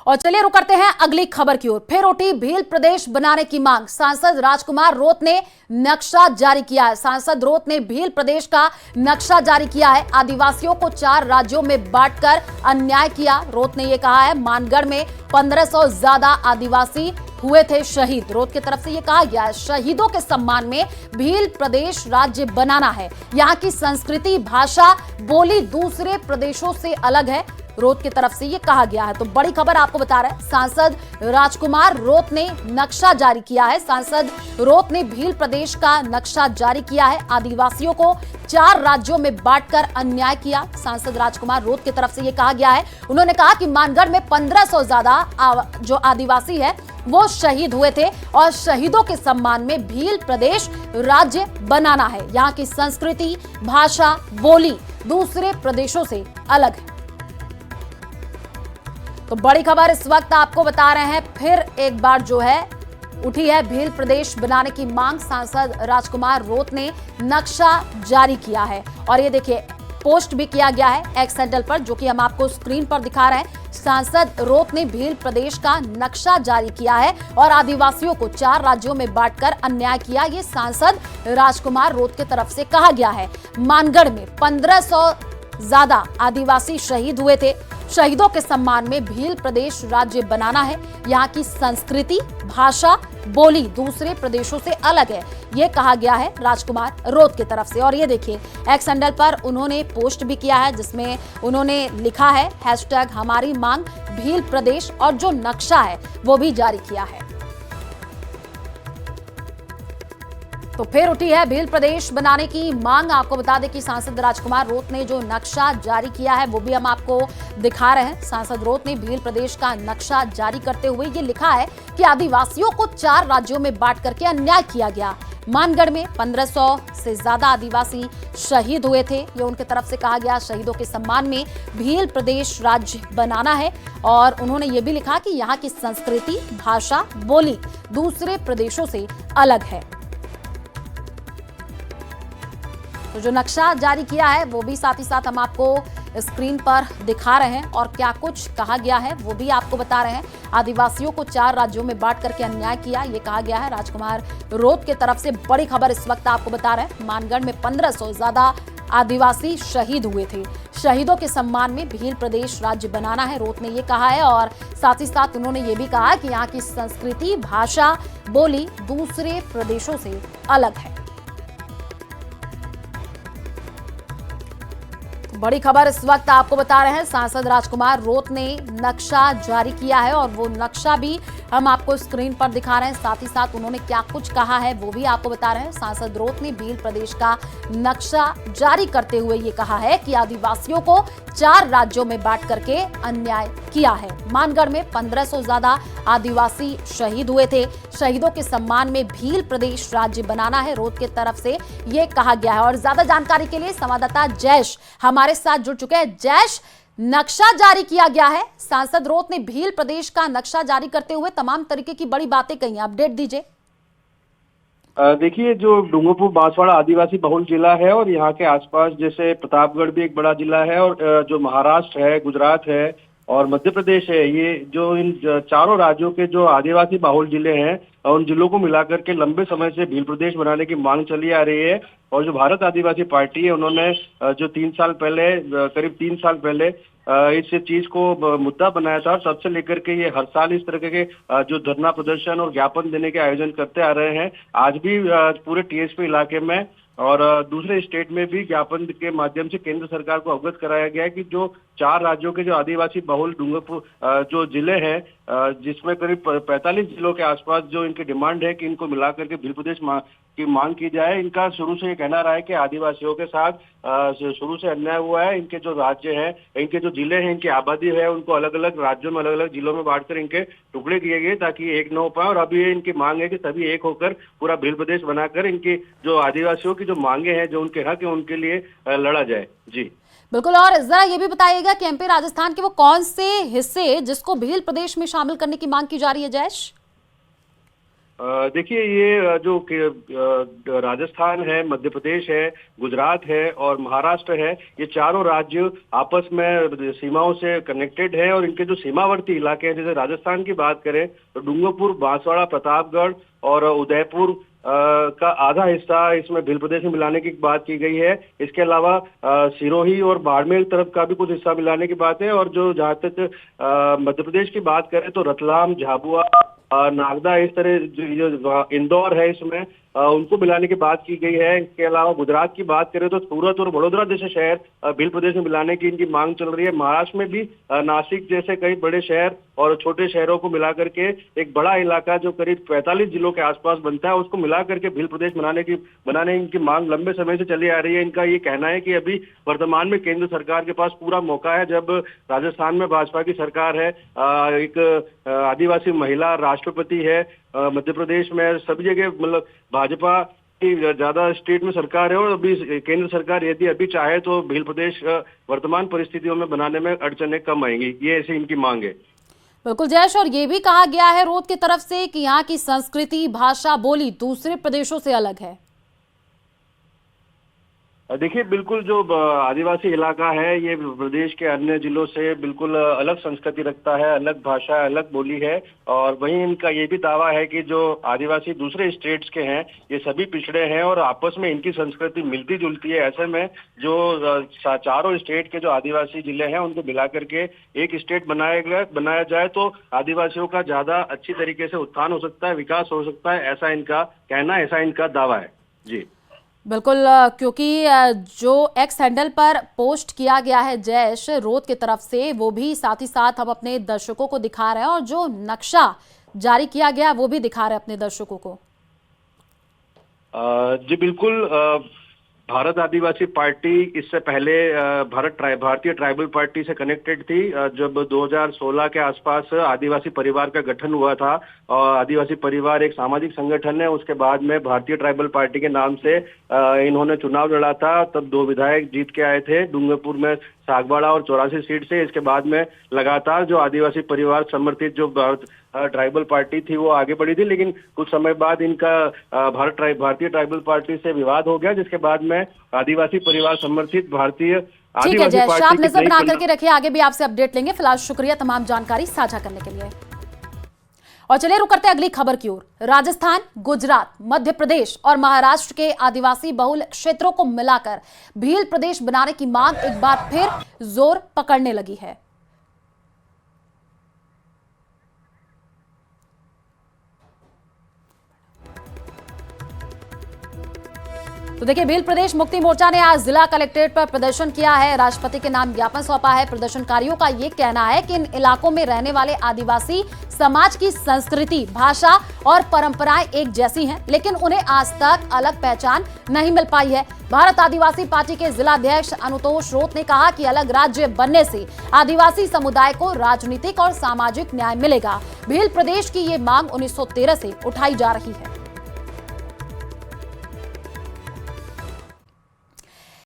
और चलिए रुक करते हैं अगली खबर की ओर। फिर उठी भील प्रदेश बनाने की मांग। सांसद राजकुमार रोत ने नक्शा जारी किया है। सांसद रोत ने भील प्रदेश का नक्शा जारी किया है। आदिवासियों को 4 राज्यों में बांटकर अन्याय किया। रोत ने यह कहा है मानगढ़ में 1500 ज्यादा आदिवासी हुए थे शहीद। रोत की तरफ से यह कहा गया है शहीदों के सम्मान में भील प्रदेश राज्य बनाना है। यहाँ की संस्कृति, भाषा, बोली दूसरे प्रदेशों से अलग है। रोत की तरफ से यह कहा गया है। तो बड़ी खबर आपको बता रहे हैं, सांसद राजकुमार रोत ने नक्शा जारी किया है। सांसद रोत ने भील प्रदेश का नक्शा जारी किया है। आदिवासियों को 4 राज्यों में बांटकर अन्याय किया। सांसद राजकुमार रोत की तरफ से यह कहा गया है। उन्होंने कहा कि मानगढ़ में 1500 ज्यादा जो आदिवासी है वो शहीद हुए थे और शहीदों के सम्मान में भील प्रदेश राज्य बनाना है। यहाँ की संस्कृति, भाषा, बोली दूसरे प्रदेशों से अलग है। तो बड़ी खबर इस वक्त आपको बता रहे हैं, फिर एक बार जो है उठी है भील प्रदेश बनाने की मांग। सांसद राजकुमार रोत ने नक्शा जारी किया है और ये देखिए पोस्ट भी किया गया है एक्स हैंडल पर, जो कि हम आपको स्क्रीन पर दिखा रहे हैं। सांसद रोत ने भील प्रदेश का नक्शा जारी किया है और आदिवासियों को 4 राज्यों में बांटकर अन्याय किया। ये सांसद राजकुमार रोत की तरफ से कहा गया है। मानगढ़ में 1500 ज्यादा आदिवासी शहीद हुए थे। शहीदों के सम्मान में भील प्रदेश राज्य बनाना है। यहाँ की संस्कृति, भाषा, बोली दूसरे प्रदेशों से अलग है, ये कहा गया है राजकुमार रोत की तरफ से। और ये देखिए एक्स हैंडल पर उन्होंने पोस्ट भी किया है जिसमें उन्होंने लिखा है #हमारी मांग भील प्रदेश और जो नक्शा है वो भी जारी किया है। तो फिर उठी है भील प्रदेश बनाने की मांग। आपको बता दें कि सांसद राजकुमार रोत ने जो नक्शा जारी किया है वो भी हम आपको दिखा रहे हैं। सांसद रोत ने भील प्रदेश का नक्शा जारी करते हुए ये लिखा है कि आदिवासियों को 4 राज्यों में बांट करके अन्याय किया गया। मानगढ़ में 1500 से ज्यादा आदिवासी शहीद हुए थे, ये उनके तरफ से कहा गया। शहीदों के सम्मान में भील प्रदेश राज्य बनाना है और उन्होंने ये भी लिखा कि यहाँ की संस्कृति, भाषा, बोली दूसरे प्रदेशों से अलग है। तो जो नक्शा जारी किया है वो भी साथ ही साथ हम आपको स्क्रीन पर दिखा रहे हैं और क्या कुछ कहा गया है वो भी आपको बता रहे हैं। आदिवासियों को 4 राज्यों में बांट करके अन्याय किया, ये कहा गया है राजकुमार रोत के तरफ से। बड़ी खबर इस वक्त आपको बता रहे हैं, मानगढ़ में 1500 ज्यादा आदिवासी शहीद हुए थे। शहीदों के सम्मान में भील प्रदेश राज्य बनाना है, रोत ने ये कहा है। और साथ ही साथ उन्होंने ये भी कहा कि यहाँ की संस्कृति, भाषा, बोली दूसरे प्रदेशों से अलग है। बड़ी खबर इस वक्त आपको बता रहे हैं, सांसद राजकुमार रोत ने नक्शा जारी किया है और वो नक्शा भी हम आपको स्क्रीन पर दिखा रहे हैं। साथ ही साथ उन्होंने क्या कुछ कहा है वो भी आपको बता रहे हैं। सांसद रोत ने भील प्रदेश का नक्शा जारी करते हुए ये कहा है कि आदिवासियों को 4 राज्यों में बांट करके अन्याय किया है। मानगढ़ में 1500 ज्यादा आदिवासी शहीद हुए थे। शहीदों के सम्मान में भील प्रदेश राज्य बनाना है, रोत की तरफ से ये कहा गया है। और ज्यादा जानकारी के लिए संवाददाता जैश हमारे साथ जुड़ चुके हैं। जैश, नक्शा जारी किया गया है, सांसद रोत ने भील प्रदेश का नक्शा जारी करते हुए तमाम तरीके की बड़ी बातें कही हैं, अपडेट दीजिए। देखिए, जो डूंगरपुर बांसवाड़ा आदिवासी बहुल जिला है और यहाँ के आसपास जैसे प्रतापगढ़ भी एक बड़ा जिला है और जो महाराष्ट्र है, गुजरात है और मध्य प्रदेश है, ये जो इन चारों राज्यों के जो आदिवासी बहुल जिले हैं उन जिलों को मिलाकर के लंबे समय से भील प्रदेश बनाने की मांग चली आ रही है। और जो भारत आदिवासी पार्टी है उन्होंने जो 3 साल पहले, करीब 3 साल पहले इस चीज को मुद्दा बनाया था और तब से लेकर के ये हर साल इस तरह के जो धरना प्रदर्शन और ज्ञापन देने के आयोजन करते आ रहे हैं। आज भी पूरे टीएसपी इलाके में और दूसरे स्टेट में भी ज्ञापन के माध्यम से केंद्र सरकार को अवगत कराया गया है कि जो 4 राज्यों के जो आदिवासी बहुल डूंगरपुर जो जिले हैं, जिसमें करीब 45 जिलों के आसपास जो इनकी डिमांड है कि इनको मिलाकर के भील प्रदेश की मांग की जाए। इनका शुरू से ये कहना रहा है कि आदिवासियों के साथ शुरू से अन्याय हुआ है। इनके जो राज्य हैं, इनके जो जिले हैं, इनकी आबादी है, उनको अलग अलग राज्यों में, अलग अलग जिलों में बांटकर इनके टुकड़े किए गए ताकि एक न हो पाए। और अभी ये इनकी मांग है कि सभी एक होकर पूरा भील प्रदेश बनाकर इनकी जो आदिवासियों की जो मांगे हैं, जो उनके हक है, उनके लिए लड़ा जाए। जी बिल्कुल। और जरा ये भी बताइएगा कि एमपी राजस्थान के वो कौन से हिस्से जिसको भील प्रदेश में शामिल करने की मांग की जा रही है जयेश? देखिए ये राजस्थान है, मध्य प्रदेश है, गुजरात है और महाराष्ट्र है, ये चारों राज्य आपस में सीमाओं से कनेक्टेड है और इनके जो सीमावर्ती इलाके हैं, जैसे राजस्थान की बात करें तो डूंगरपुर, बांसवाड़ा, प्रतापगढ़ और उदयपुर का आधा हिस्सा इसमें भील प्रदेश में मिलाने की बात की गई है। इसके अलावा सिरोही और बाड़मेर तरफ का भी कुछ हिस्सा मिलाने की बात है और जो जहाँ तक मध्य प्रदेश की बात करें तो रतलाम, झाबुआ, नागदा, इस तरह जो इंदौर है इसमें उनको मिलाने की बात की गई है। इसके अलावा गुजरात की बात करें तो सूरत और वडोदरा जैसे शहर भील प्रदेश में मिलाने की इनकी मांग चल रही है। महाराष्ट्र में भी नासिक जैसे कई बड़े शहर और छोटे शहरों को मिला करके एक बड़ा इलाका जो करीब 45 जिलों के आसपास बनता है उसको मिला करके भील प्रदेश बनाने इनकी मांग लंबे समय से चली आ रही है। इनका ये कहना है कि अभी वर्तमान में केंद्र सरकार के पास पूरा मौका है, जब राजस्थान में भाजपा की सरकार है, एक आदिवासी महिला राष्ट्रपति है, मध्य प्रदेश में सभी जगह मतलब भाजपा की ज्यादा स्टेट में सरकार है और अभी केंद्र सरकार यदि अभी चाहे तो भील प्रदेश वर्तमान परिस्थितियों में बनाने में अड़चनें कम आएंगी। ये ऐसी इनकी मांग है। बिल्कुल जयेश, और ये भी कहा गया है रोड की तरफ से कि यहाँ की संस्कृति, भाषा, बोली दूसरे प्रदेशों से अलग है। देखिए बिल्कुल जो आदिवासी इलाका है ये प्रदेश के अन्य जिलों से बिल्कुल अलग संस्कृति रखता है, अलग भाषा, अलग बोली है और वहीं इनका ये भी दावा है कि जो आदिवासी दूसरे स्टेट्स के हैं ये सभी पिछड़े हैं और आपस में इनकी संस्कृति मिलती जुलती है। ऐसे में जो चारों स्टेट के जो आदिवासी जिले हैं उनको मिला करके एक स्टेट बनाया जाए तो आदिवासियों का ज्यादा अच्छी तरीके से उत्थान हो सकता है, विकास हो सकता है, ऐसा इनका कहना, ऐसा इनका दावा है। जी बिल्कुल, क्योंकि जो एक्स हैंडल पर पोस्ट किया गया है जयेश रोड की तरफ से, वो भी साथ ही साथ हम अपने दर्शकों को दिखा रहे हैं और जो नक्शा जारी किया गया वो भी दिखा रहे हैं अपने दर्शकों को। जी बिल्कुल, भारत आदिवासी पार्टी इससे पहले भारतीय ट्राइबल पार्टी से कनेक्टेड थी। जब 2016 के आसपास आदिवासी परिवार का गठन हुआ था और आदिवासी परिवार एक सामाजिक संगठन है, उसके बाद में भारतीय ट्राइबल पार्टी के नाम से इन्होंने चुनाव लड़ा था। तब 2 विधायक जीत के आए थे, डूंगरपुर में सागवाड़ा और 84 सीट से। इसके बाद में लगातार जो आदिवासी परिवार समर्थित जो ट्राइबल पार्टी थी वो आगे बढ़ी थी, लेकिन कुछ समय बाद इनका भारतीय ट्राइबल पार्टी से विवाद हो गया, जिसके बाद में आदिवासी परिवार समर्थित भारतीय आदिवासी पार्टी आप नजर बना करके रखिए, आगे भी आपसे अपडेट लेंगे। फिलहाल शुक्रिया तमाम जानकारी साझा करने के लिए। और चलिए रुक करते हैं अगली खबर की ओर। राजस्थान, गुजरात, मध्य प्रदेश और महाराष्ट्र के आदिवासी बहुल क्षेत्रों को मिलाकर भील प्रदेश बनाने की मांग एक बार फिर जोर पकड़ने लगी है। तो देखिए, भील प्रदेश मुक्ति मोर्चा ने आज जिला कलेक्ट्रेट पर प्रदर्शन किया है, राष्ट्रपति के नाम ज्ञापन सौंपा है। प्रदर्शनकारियों का यह कहना है कि इन इलाकों में रहने वाले आदिवासी समाज की संस्कृति, भाषा और परंपराएं एक जैसी हैं, लेकिन उन्हें आज तक अलग पहचान नहीं मिल पाई है। भारत आदिवासी पार्टी के जिलाध्यक्ष अनुतोष रोत ने कहा कि अलग राज्य बनने से आदिवासी समुदाय को राजनीतिक और सामाजिक न्याय मिलेगा। भील प्रदेश की ये मांग 1913 से उठाई जा रही है।